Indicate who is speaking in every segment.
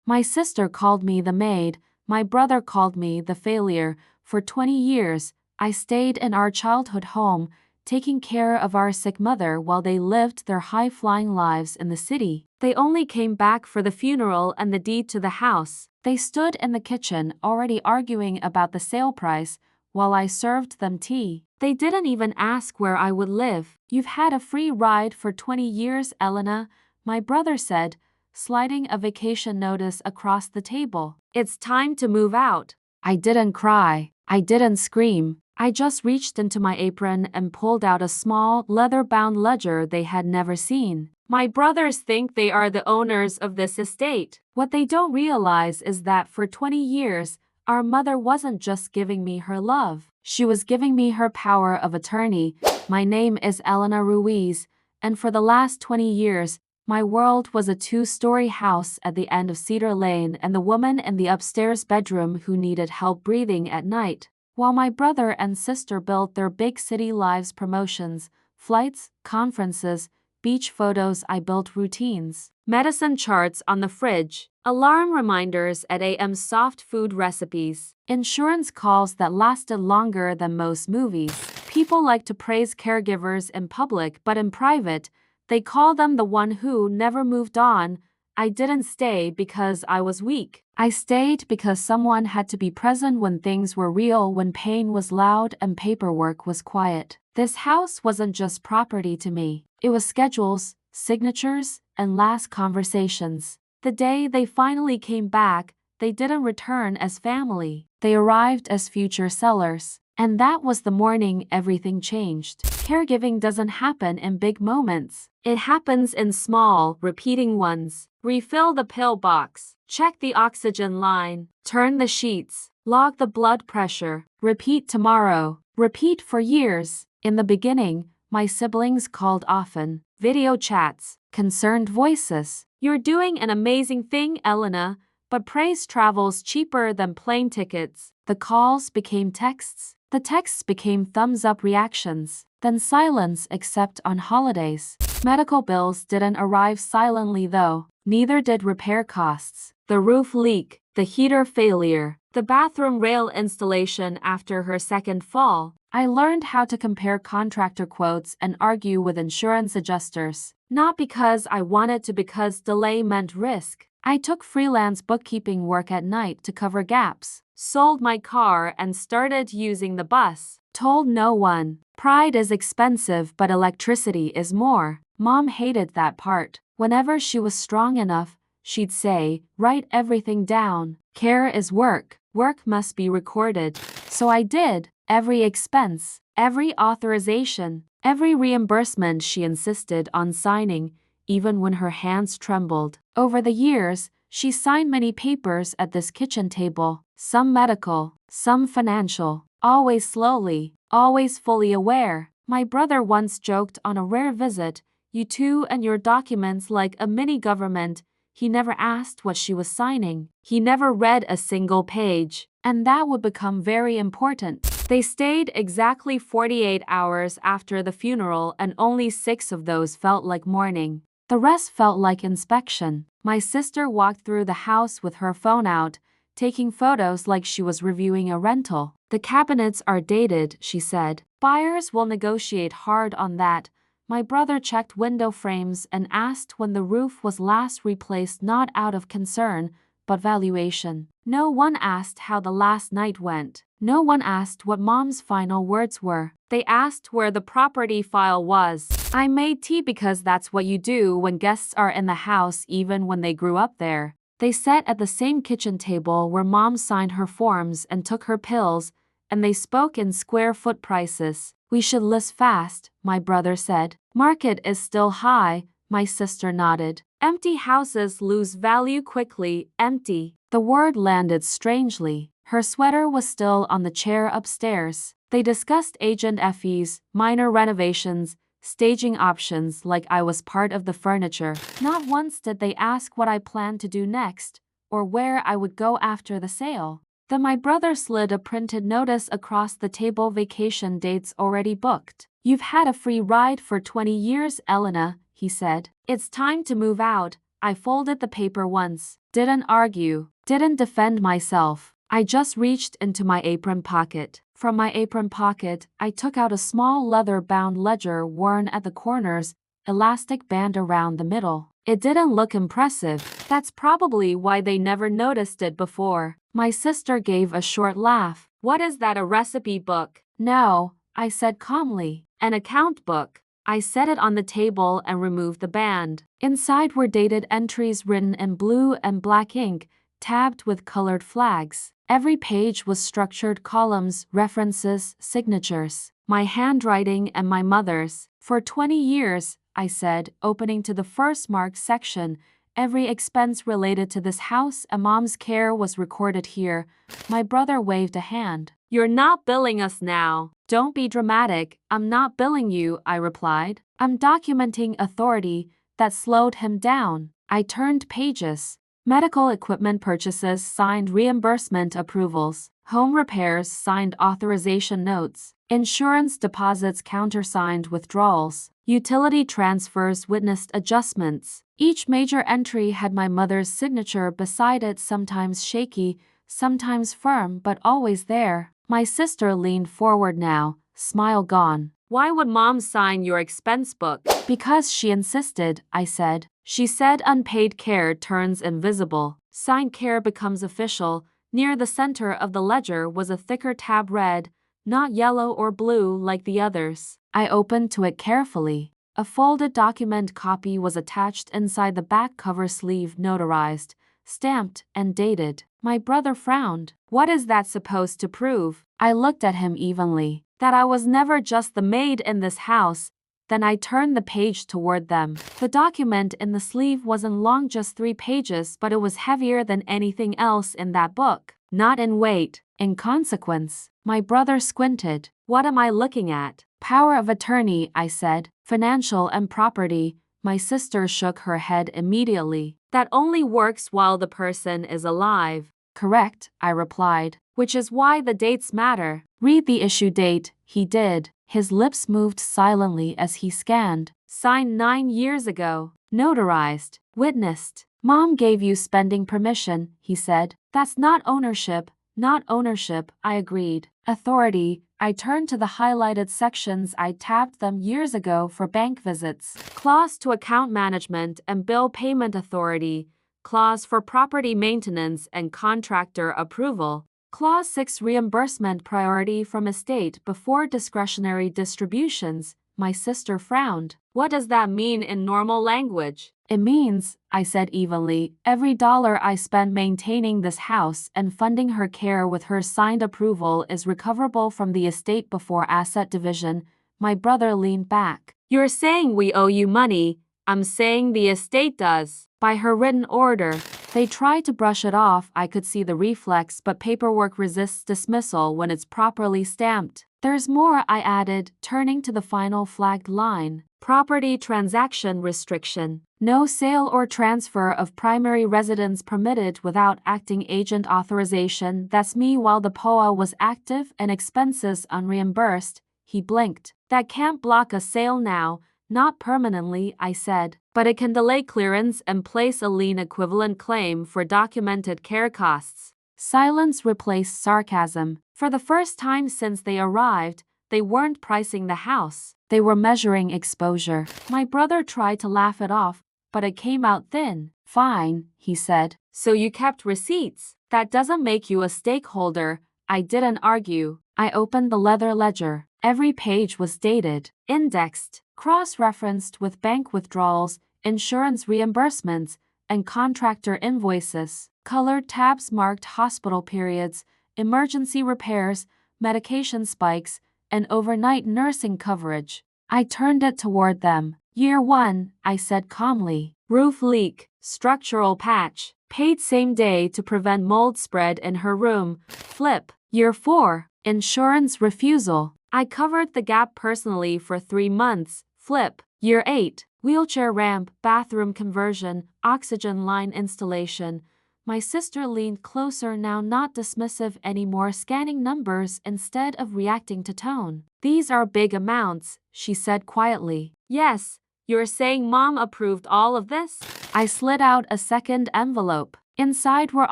Speaker 1: My sister called me the maid, my brother called me the failure. For 20 years, I stayed in our childhood home, taking care of our sick mother while they lived their high-flying lives in the city. They only came back for the funeral and the deed to the house. They stood in the kitchen already arguing about the sale price while I served them tea. They didn't even ask where I would live. "You've had a free ride for 20 years, Elena," my brother said, sliding a vacation notice across the table. "It's time to move out." I didn't cry. I didn't scream. I just reached into my apron and pulled out a small, leather-bound ledger they had never seen. "My brothers think they are the owners of this estate. What they don't realize is that for 20 years, our mother wasn't just giving me her love. She was giving me her power of attorney. My name is Elena Ruiz, and for the last 20 years, my world was a 2-story house at the end of Cedar Lane and the woman in the upstairs bedroom who needed help breathing at night. While my brother and sister built their big city lives, promotions, flights, conferences, beach photos, I built routines. Medicine charts on the fridge, alarm reminders at AM, soft food recipes, insurance calls that lasted longer than most movies. People like to praise caregivers in public, but in private, they call them the one who never moved on. I didn't stay because I was weak. I stayed because someone had to be present when things were real, when pain was loud and paperwork was quiet. This house wasn't just property to me. It was schedules, signatures, and last conversations. The day they finally came back, they didn't return as family. They arrived as future sellers. And that was the morning everything changed. Caregiving doesn't happen in big moments. It happens in small, repeating ones. Refill the pill box. Check the oxygen line. Turn the sheets. Log the blood pressure. Repeat tomorrow. Repeat for years. In the beginning, my siblings called often. Video chats. Concerned voices. "You're doing an amazing thing, Elena, but praise travels cheaper than plane tickets." The calls became texts. The texts became thumbs-up reactions. Then silence, except on holidays. Medical bills didn't arrive silently though. Neither did repair costs. The roof leak, the heater failure, the bathroom rail installation after her second fall. I learned how to compare contractor quotes and argue with insurance adjusters. Not because I wanted to, because delay meant risk. I took freelance bookkeeping work at night to cover gaps. Sold my car and started using the bus. Told no one. Pride is expensive, but electricity is more. Mom hated that part. Whenever she was strong enough, she'd say, "Write everything down. Care is work. Work must be recorded." So I did. Every expense, every authorization, every reimbursement she insisted on signing, even when her hands trembled. Over the years, she signed many papers at this kitchen table, some medical, some financial, always slowly, always fully aware. My brother once joked on a rare visit, "You two and your documents like a mini government." He never asked what she was signing. He never read a single page. And that would become very important. They stayed exactly 48 hours after the funeral, and only 6 of those felt like mourning. The rest felt like inspection. My sister walked through the house with her phone out, taking photos like she was reviewing a rental. "The cabinets are dated," she said. "Buyers will negotiate hard on that." My brother checked window frames and asked when the roof was last replaced, not out of concern, but valuation. No one asked how the last night went. No one asked what Mom's final words were. They asked where the property file was. I made tea because that's what you do when guests are in the house, even when they grew up there. They sat at the same kitchen table where Mom signed her forms and took her pills, and they spoke in square foot prices. "We should list fast," my brother said. "Market is still high," my sister nodded. "Empty houses lose value quickly." Empty. The word landed strangely. Her sweater was still on the chair upstairs. They discussed agent fees, minor renovations, staging options like I was part of the furniture. Not once did they ask what I planned to do next, or where I would go after the sale. Then my brother slid a printed notice across the table, "Vacation dates already booked. You've had a free ride for 20 years, Elena," he said. "It's time to move out." I folded the paper once. Didn't argue. Didn't defend myself. I just reached into my apron pocket. From my apron pocket, I took out a small leather-bound ledger worn at the corners, elastic band around the middle. It didn't look impressive. That's probably why they never noticed it before. My sister gave a short laugh. What is that, a recipe book? No, I said calmly. An account book. I set it on the table and removed the band. Inside were dated entries written in blue and black ink, tabbed with colored flags. Every page was structured columns, references, signatures. My handwriting and my mother's. For 20 years, I said, opening to the first marked section, every expense related to this house and Mom's care was recorded here. My brother waved a hand. You're not billing us now. Don't be dramatic. I'm not billing you, I replied. I'm documenting authority. That slowed him down. I turned pages. Medical equipment purchases signed reimbursement approvals. Home repairs signed authorization notes. Insurance deposits countersigned withdrawals. Utility transfers witnessed adjustments. Each major entry had my mother's signature beside it, sometimes shaky, sometimes firm, but always there. My sister leaned forward now, smile gone. Why would Mom sign your expense book? Because she insisted, I said. She said unpaid care turns invisible. Signed care becomes official. Near the center of the ledger was a thicker tab, red, not yellow or blue like the others. I opened to it carefully. A folded document copy was attached inside the back cover sleeve, notarized, stamped, and dated. My brother frowned. What is that supposed to prove? I looked at him evenly. That I was never just the maid in this house. Then I turned the page toward them. The document in the sleeve wasn't long, just 3 pages, but it was heavier than anything else in that book. Not in weight, in consequence. My brother squinted. What am I looking at? Power of attorney, I said. Financial and property. My sister shook her head immediately. That only works while the person is alive. Correct, I replied. Which is why the dates matter. Read the issue date. He did. His lips moved silently as he scanned. Signed 9 years ago. Notarized. Witnessed. Mom gave you spending permission, he said. That's not ownership. Not ownership, I agreed. Authority. I turned to the highlighted sections. I tabbed them years ago for bank visits. Clause to account management and bill payment authority. Clause for property maintenance and contractor approval. Clause 6 reimbursement priority from estate before discretionary distributions. My sister frowned. What does that mean in normal language? It means, I said evenly, every dollar I spend maintaining this house and funding her care with her signed approval is recoverable from the estate before asset division. My brother leaned back. You're saying we owe you money. I'm saying the estate does. By her written order. They tried to brush it off. I could see the reflex, but paperwork resists dismissal when it's properly stamped. There's more, I added, turning to the final flagged line. Property transaction restriction. No sale or transfer of primary residence permitted without acting agent authorization. That's me while the POA was active and expenses unreimbursed. He blinked. That can't block a sale now. Not permanently, I said, but it can delay clearance and place a lien equivalent claim for documented care costs. Silence replaced sarcasm. For the first time since they arrived, they weren't pricing the house. They were measuring exposure. My brother tried to laugh it off, but it came out thin. Fine, he said. So you kept receipts. That doesn't make you a stakeholder. I didn't argue. I opened the leather ledger. Every page was dated, indexed, cross-referenced with bank withdrawals, insurance reimbursements, and contractor invoices. Colored tabs marked hospital periods, emergency repairs, medication spikes, and overnight nursing coverage. I turned it toward them. Year 1, I said calmly. Roof leak, structural patch, paid same day to prevent mold spread in her room. Flip. Year 4, insurance refusal. I covered the gap personally for 3 months. Flip. Year 8, wheelchair ramp, bathroom conversion, oxygen line installation. My sister leaned closer now, not dismissive anymore, scanning numbers instead of reacting to tone. These are big amounts, she said quietly. Yes, you're saying Mom approved all of this? I slid out a second envelope. Inside were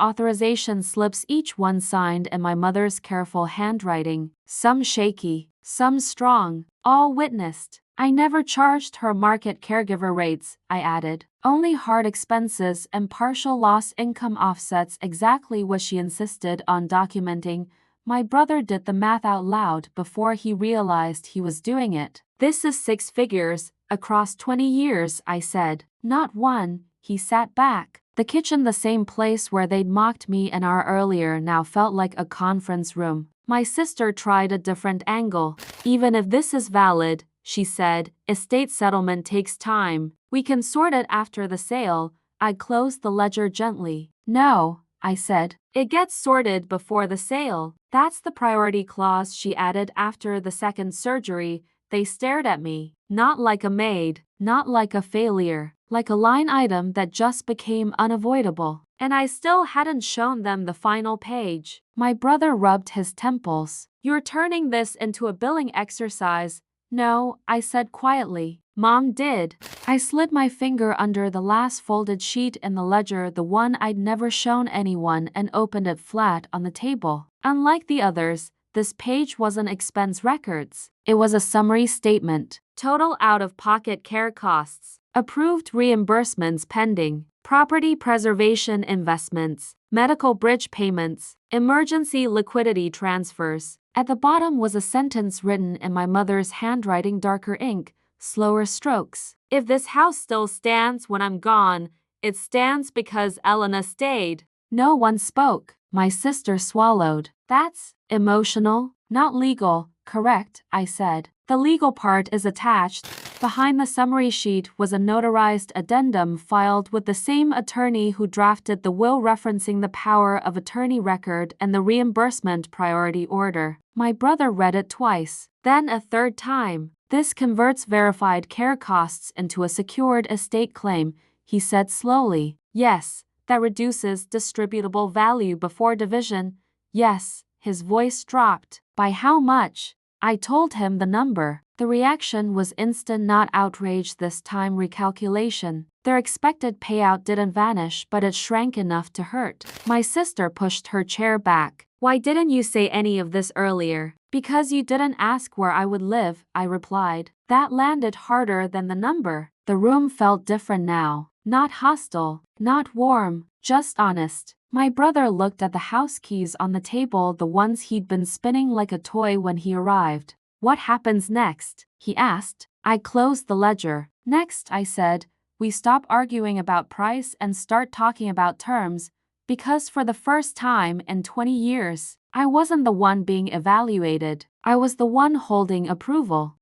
Speaker 1: authorization slips, each one signed in my mother's careful handwriting, some shaky, some strong, all witnessed. I never charged her market caregiver rates, I added. Only hard expenses and partial loss income offsets, exactly what she insisted on documenting. My brother did the math out loud before he realized he was doing it. This is 6 figures, across 20 years, I said. Not one. He sat back. The kitchen, the same place where they'd mocked me an hour earlier, now felt like a conference room. My sister tried a different angle. Even if this is valid, she said, estate settlement takes time. We can sort it after the sale. I closed the ledger gently. No, I said. It gets sorted before the sale. That's the priority clause, she added. After the second surgery, they stared at me. Not like a maid, not like a failure, like a line item that just became unavoidable. And I still hadn't shown them the final page. My brother rubbed his temples. You're turning this into a billing exercise. No, I said quietly. Mom did. I slid my finger under the last folded sheet in the ledger, the one I'd never shown anyone, and opened it flat on the table. Unlike the others, this page wasn't expense records. It was a summary statement. Total out-of-pocket care costs. Approved reimbursements pending. Property preservation investments. Medical bridge payments. Emergency liquidity transfers. At the bottom was a sentence written in my mother's handwriting, darker ink, slower strokes. If this house still stands when I'm gone, it stands because Elena stayed. No one spoke. My sister swallowed. That's emotional, not legal, correct, I said. The legal part is attached. Behind the summary sheet was a notarized addendum filed with the same attorney who drafted the will, referencing the power of attorney record and the reimbursement priority order. My brother read it twice, then a third time. This converts verified care costs into a secured estate claim, he said slowly. Yes, that reduces distributable value before division. Yes, his voice dropped. By how much? I told him the number. The reaction was instant, not outrage this time, recalculation. Their expected payout didn't vanish, but it shrank enough to hurt. My sister pushed her chair back. Why didn't you say any of this earlier? Because you didn't ask where I would live, I replied. That landed harder than the number. The room felt different now. Not hostile, not warm, just honest. My brother looked at the house keys on the table, the ones he'd been spinning like a toy when he arrived. What happens next? He asked. I closed the ledger. Next, I said, we stop arguing about price and start talking about terms, because for the first time in 20 years, I wasn't the one being evaluated. I was the one holding approval.